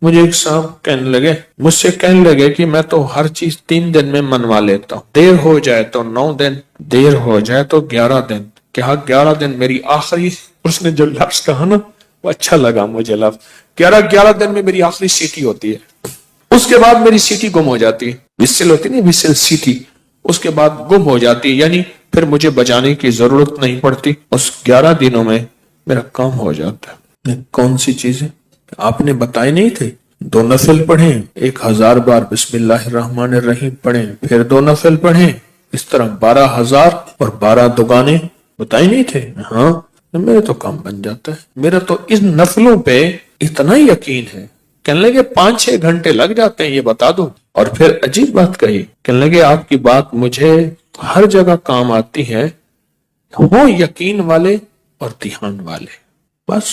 مجھے ایک صاحب مجھ سے کہنے لگے کہ میں تو ہر چیز 3 دن میں منوا لیتا ہوں، دیر ہو جائے تو 9 دن، دیر ہو جائے تو 11 دن۔ کہا 11 دن میری آخری، اس نے جو لفظ کہا نا وہ اچھا لگا مجھے لفظ، 11 دن میں میری آخری سیٹی ہوتی ہے، اس کے بعد میری سیٹی گم ہو جاتی ہے، وسل ہوتی نہیں، وسل سیٹی، اس کے بعد گم ہو جاتی ہے، یعنی پھر مجھے بجانے کی ضرورت نہیں پڑتی، اس 11 دنوں میں میرا کام ہو جاتا ہے۔ کون سی چیزیں آپ نے بتائے نہیں تھے؟ 2 نفل پڑھیں، 1000 بار بسم اللہ الرحمن الرحیم پڑھیں، پھر 2 نفل پڑھیں، اس طرح 12,000 اور 12 دگانے بتائے نہیں تھے؟ ہاں، میرا تو کام بن جاتا ہے، میرا تو اس نفلوں پہ اتنا یقین ہے۔ کہنے لگے 5-6 گھنٹے لگ جاتے ہیں، یہ بتا دو۔ اور پھر عجیب بات کہی، کہنے لگے آپ کی بات مجھے ہر جگہ کام آتی ہے، وہ یقین والے اور دھیان والے، بس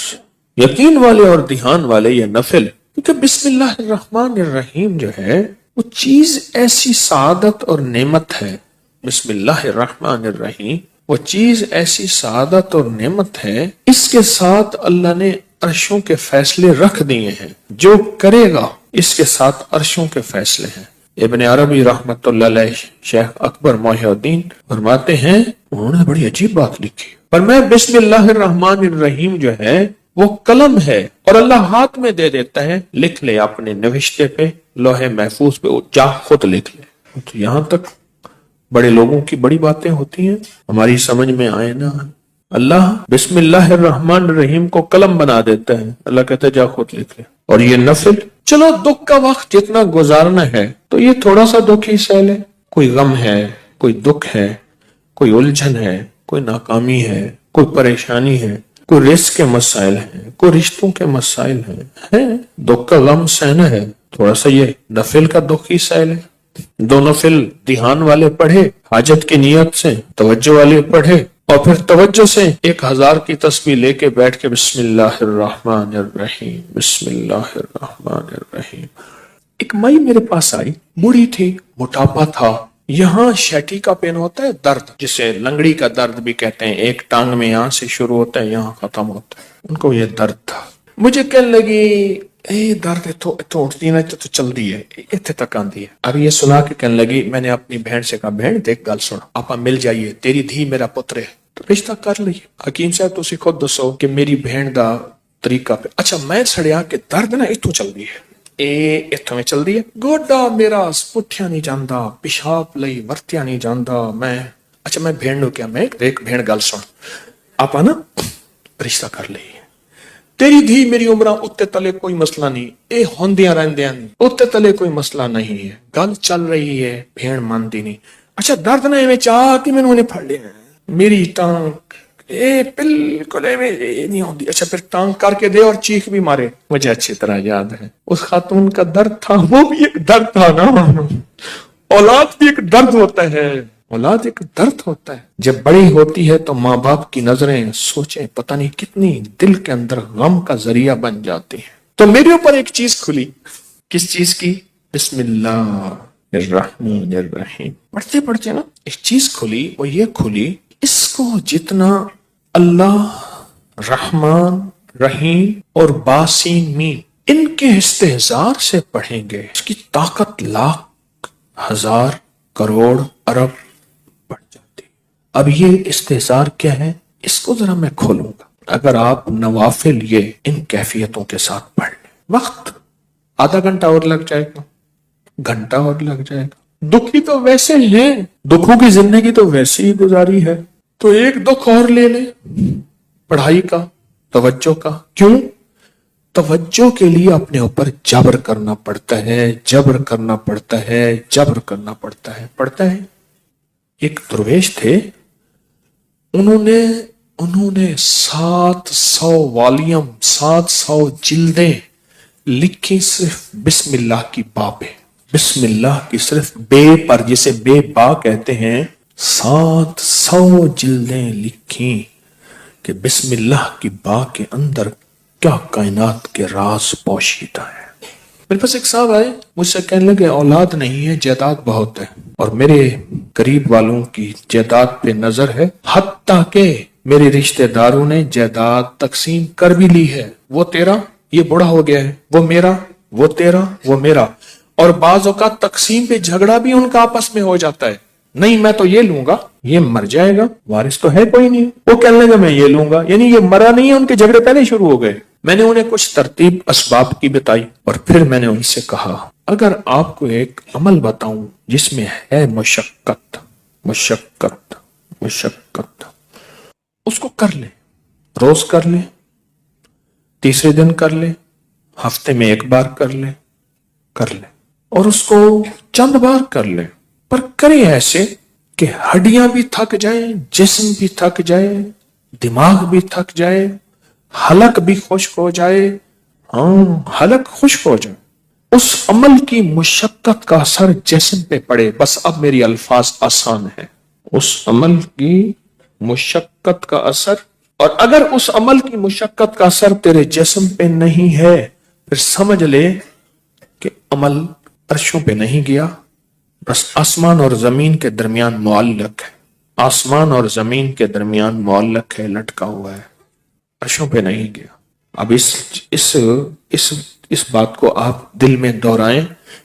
یقین والے اور دھیان والے یہ نفل، کیونکہ بسم اللہ الرحمن الرحیم جو ہے وہ چیز ایسی سعادت اور نعمت ہے، بسم اللہ الرحمن الرحیم وہ چیز ایسی سعادت اور نعمت ہے، اس کے ساتھ اللہ نے عرشوں کے فیصلے رکھ دیے ہیں، جو کرے گا اس کے ساتھ عرشوں کے فیصلے ہیں۔ ابن عربی رحمت اللہ علیہ، شیخ اکبر محی الدین فرماتے ہیں، انہوں نے بڑی عجیب بات لکھی، پر میں بسم اللہ الرحمن الرحیم جو ہے وہ قلم ہے اور اللہ ہاتھ میں دے دیتا ہے، لکھ لے اپنے نوشتے پہ، لوح محفوظ پہ، جا خود لکھ لے۔ تو یہاں تک بڑے لوگوں کی بڑی باتیں ہوتی ہیں، ہماری سمجھ میں آئے نا، اللہ بسم اللہ الرحمن الرحیم کو قلم بنا دیتا ہے، اللہ کہتا ہے جا خود لکھ لے۔ اور یہ نفل، چلو دکھ کا وقت جتنا گزارنا ہے تو یہ تھوڑا سا دکھ ہی سہ لے، کوئی غم ہے، کوئی دکھ ہے، کوئی الجھن ہے، کوئی ناکامی ہے، کوئی پریشانی ہے، کوئی رزق کے مسائل ہیں، کوئی رشتوں کے مسائل ہیں، دکھ کا غم سہنا ہے، تھوڑا سا یہ نفل کا دکھ ہی سہ لے۔ 2 نفل دھیان والے پڑھے، حاجت کی نیت سے توجہ والے پڑھے، اور پھر توجہ سے 1000 کی تسبیح لے کے بیٹھ کے بسم اللہ الرحمن الرحیم، بسم اللہ الرحمن الرحیم۔ ایک مائی میرے پاس آئی، بوڑھی تھی، موٹاپا تھا، یہاں شیٹی کا پین ہوتا ہے درد، جسے لنگڑی کا درد بھی کہتے ہیں، ایک ٹانگ میں یہاں سے شروع ہوتا ہے یہاں ختم ہوتا ہے، ان کو یہ درد تھا۔ مجھے کہنے لگی اے درد اتو اٹھتی نا تو چل دی ہے، اتنے تک آندی ہے۔ اب یہ سنا کے کہنے لگی، میں نے اپنی بہن سے کہا، بہن دیکھ گل سن، آپا مل جائیے، تیری دھی میرا پتر ہے، تو رشتہ کر لئیے۔ حکیم صاحب تسی خود دسو کہ میری بہن دا طریقہ پہ، اچھا میں سڑیا کہ درد نا اتو چل دی ہے، اتوں میں چل دی ہے، گوڈا میرا پٹھیا نہیں جاندا، پیشاب لئی ورتیا نہیں جاندا، میں اچھا میں بہن نو کیا، میں دیکھ بہن گل سن، آپا نا رشتہ کر لئیے، تیری دھی میری عمرہ اتے تلے کوئی مسئلہ نہیں، اے ہوندیاں رہندیاں اتے تلے کوئی مسئلہ نہیں ہے، گل چل رہی ہے، بہن مانتی نہیں، اچھا درد نہ ایویں چاہ کہ میں نے پھڑ لیا میری ٹانگ، اے بالکل ایویں نہیں ہوندی، اچھا پھر ٹانگ کر کے دے اور چیخ بھی مارے۔ مجھے اچھی طرح یاد ہے اس خاتون کا درد تھا، وہ بھی ایک درد تھا نا، اولاد بھی ایک درد ہوتا ہے، اولاد ایک درد ہوتا ہے۔ جب بڑی ہوتی ہے تو ماں باپ کی نظریں سوچیں پتہ نہیں کتنی دل کے اندر غم کا ذریعہ بن جاتی ہیں۔ تو میرے اوپر ایک چیز کھلی، کس چیز کی؟ بسم اللہ الرحمن الرحیم پڑھتے پڑھتے نا ایک چیز کھلی، وہ یہ کھلی، اس کو جتنا اللہ رحمان رحیم اور باسین مین ان کے استحضار سے پڑھیں گے، اس کی طاقت لاکھ ہزار کروڑ ارب بڑھ جاتی۔ اب یہ استحضار کیا ہے، اس کو ذرا میں کھولوں گا۔ اگر آپ نوافل یہ ان کیفیتوں کے ساتھ پڑھ لیں، وقت آدھا گھنٹہ اور لگ جائے گا، گھنٹہ اور لگ جائے گا، دکھی تو ویسے ہیں، دکھوں کی زندگی تو ویسے ہی گزاری ہے، تو ایک دکھ اور لے لیں پڑھائی کا، توجہ کا۔ کیوں؟ توجہ کے لیے اپنے اوپر جبر کرنا پڑتا ہے، جبر کرنا پڑتا ہے، جبر کرنا پڑتا ہے، پڑھتا ہے۔ ایک درویش تھے، انہوں نے 700 والیوم 700 جلدیں لکھی صرف بسم اللہ کی با پہ، بسم اللہ کی صرف بے پر، جسے بے با کہتے ہیں، 700 جلدیں لکھی کہ بسم اللہ کی با کے اندر کیا کائنات کے راز پوشیدہ ہے۔ میرے پاس ایک صاحب آئے، مجھ سے کہنے لگے اولاد نہیں ہے، جائیداد بہت ہے، اور میرے قریب والوں کی جائیداد پہ نظر ہے، حتیٰ کہ میرے رشتہ داروں نے جائیداد تقسیم کر بھی لی ہے، وہ تیرا، یہ بڑا ہو گیا ہے، وہ میرا، وہ تیرا وہ میرا. اور بعض اوقات تقسیم پہ جھگڑا بھی ان کا آپس میں ہو جاتا ہے. نہیں میں تو یہ لوں گا, یہ مر جائے گا, وارث تو ہے کوئی نہیں. وہ کہنے لگا میں یہ لوں گا, یعنی یہ مرا نہیں ہے, ان کے جھگڑے پہلے شروع ہو گئے. میں نے انہیں کچھ ترتیب اسباب کی بتائی اور پھر میں نے ان سے کہا اگر آپ کو ایک عمل بتاؤں جس میں ہے مشقت مشقت مشقت, اس کو کر لے, روز کر لے, تیسرے دن کر لے, ہفتے میں ایک بار کر لے, اور اس کو چند بار کر لے, پر کرے ایسے کہ ہڈیاں بھی تھک جائیں, جسم بھی تھک جائے, دماغ بھی تھک جائے, حلق بھی خشک ہو جائے. حلق خشک ہو جائے. اس عمل کی مشقت کا اثر جسم پہ پڑے. بس اب میری الفاظ آسان ہے. اس عمل کی مشقت کا اثر, اور اگر اس عمل کی مشقت کا اثر تیرے جسم پہ نہیں ہے پھر سمجھ لے کہ عمل عرشوں پہ نہیں گیا, بس آسمان اور زمین کے درمیان معلق ہے. آسمان اور زمین کے درمیان معلق ہے, لٹکا ہوا ہے, عرشوں پہ نہیں گیا. اب اس بات کو آپ دل میں دہرائیں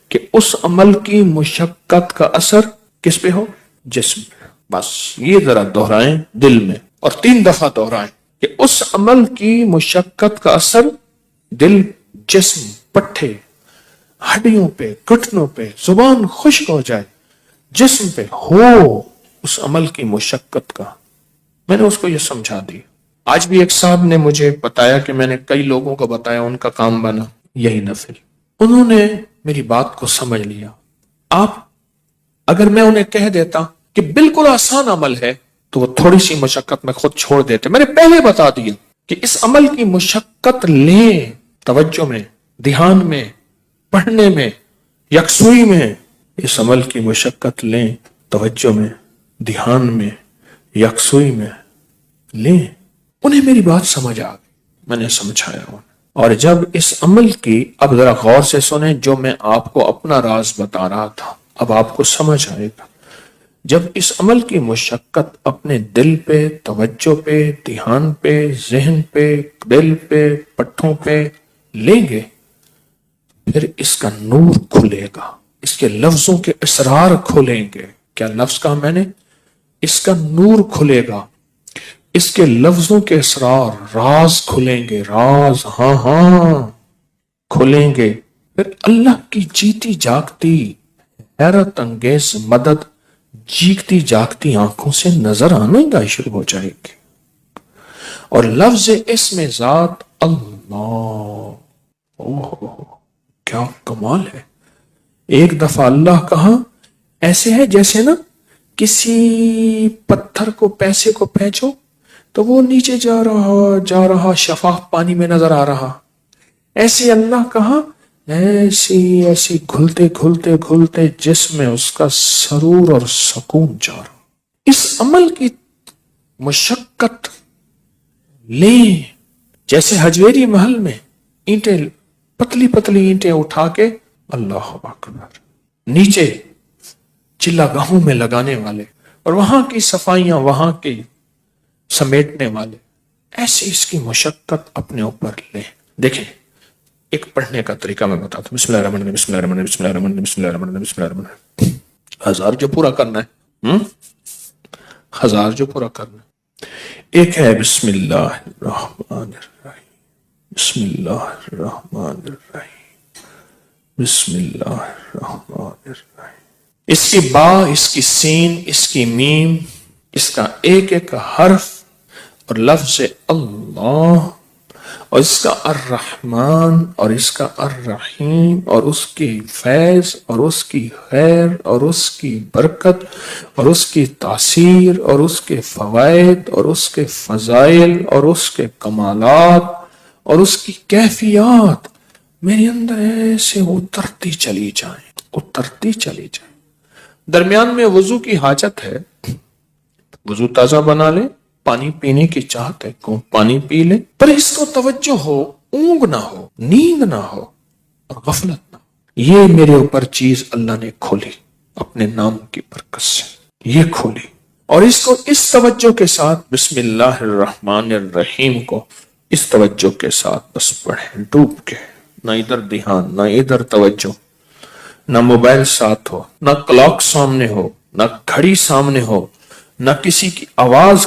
کہ اس عمل کی مشقت کا اثر کس پہ ہو؟ جسم پہ. بس یہ ذرا دہرائیں دل میں, اور 3 دفعہ دہرائیں کہ اس عمل کی مشقت کا اثر دل, جسم, پٹھے, ہڈیوں پہ, گھٹنوں پہ, زبان خشک ہو جائے, جسم پہ ہو اس عمل کی مشقت کا. میں نے اس کو یہ سمجھا دی. آج بھی ایک صاحب نے مجھے بتایا کہ میں نے کئی لوگوں کو بتایا, ان کا کام بنا یہی نفل. انہوں نے میری بات کو سمجھ لیا. آپ اگر میں انہیں کہہ دیتا کہ بالکل آسان عمل ہے تو وہ تھوڑی سی مشقت میں خود چھوڑ دیتے. میں نے پہلے بتا دیا کہ اس عمل کی مشقت لیں, توجہ میں, دھیان میں, پڑھنے میں, یکسوئی میں. اس عمل کی مشقت لیں, توجہ میں, دھیان میں, یکسوئی میں لیں. انہیں میری بات سمجھ آ گئی. میں نے سمجھایا انہیں. اور جب اس عمل کی, اب ذرا غور سے سنیں جو میں آپ کو اپنا راز بتا رہا تھا, اب آپ کو سمجھ آئے گا. جب اس عمل کی مشقت اپنے دل پہ, توجہ پہ, دھیان پہ, ذہن پہ, دل پہ, پٹھوں پہ لیں گے, پھر اس کا نور کھلے گا, اس کے لفظوں کے اسرار کھلیں گے. کیا لفظ کہا میں نے؟ اس کا نور کھلے گا, اس کے لفظوں کے اسرار, راز کھلیں گے, راز ہاں کھلیں گے. پھر اللہ کی جیتی جاگتی حیرت انگیز مدد جیگتی جاگتی آنکھوں سے نظر آنے کا شروع ہو جائے گی. اور لفظ اسم ذات اللہ, کیا کمال ہے. ایک دفعہ اللہ کہا ایسے ہے جیسے نا کسی پتھر کو, پیسے کو پھینچو تو وہ نیچے جا رہا شفاف پانی میں نظر آ رہا. ایسے اللہ کہا ایسی گھلتے گھلتے گھلتے جسم میں اس کا سرور اور سکون جا رہا. اس عمل کی مشقت لیں, جیسے حجویری محل میں اینٹیں, پتلی پتلی اینٹیں اٹھا کے اللہ اکبر نیچے چلا گاہوں میں لگانے والے, اور وہاں کی صفائیاں وہاں کی سمیٹنے والے, ایسی اس کی مشقت اپنے اوپر لیں. دیکھیں ایک پڑھنے کا طریقہ میں بتاتا ہوں. بسم اللہ الرحمن الرحیم, بسم اللہ الرحمن الرحیم, بسم اللہ الرحمن الرحیم, بسم اللہ الرحمن الرحیم, بسم اللہ الرحمن الرحیم. 1000 جو پورا کرنا ہے, 1000 جو پورا کرنا ہے. ایک ہے بسم اللہ الرحمن الرحیم, بسم اللہ الرحمن الرحیم, بسم اللہ الرحمن الرحیم. اس کی با, اس کی سین, اس کی میم, اس کا ایک ایک حرف اور لفظ اللہ, اور اس کا الرحمن اور اس کا الرحیم, اور اس کی فیض اور اس کی خیر اور اس کی برکت اور اس کی تاثیر اور اس کے فوائد اور اس کے فضائل اور اس کے کمالات اور اس کی کیفیات میرے اندر ایسے اترتی چلی جائیں, اترتی چلی جائیں. درمیان میں وضو کی حاجت ہے, وضو تازہ بنا لے, پانی پینے کی چاہت ہے کو پانی پی لے, پر اس کو توجہ ہو, اونگ نہ ہو, نیند نہ ہو اور غفلت نہ ہو. یہ میرے اوپر چیز اللہ نے کھولی اپنے نام کی برکت سے, یہ کھولی. اور اس کو اس توجہ کے ساتھ بسم اللہ الرحمن الرحیم کو اس توجہ کے ساتھ بس پڑھیں ڈوب کے, نہ ادھر دھیان، نہ ادھر توجہ، نہ موبائل ساتھ ہو، نہ کلاک سامنے ہو، نہ گھڑی سامنے ہو، نہ کسی کی آواز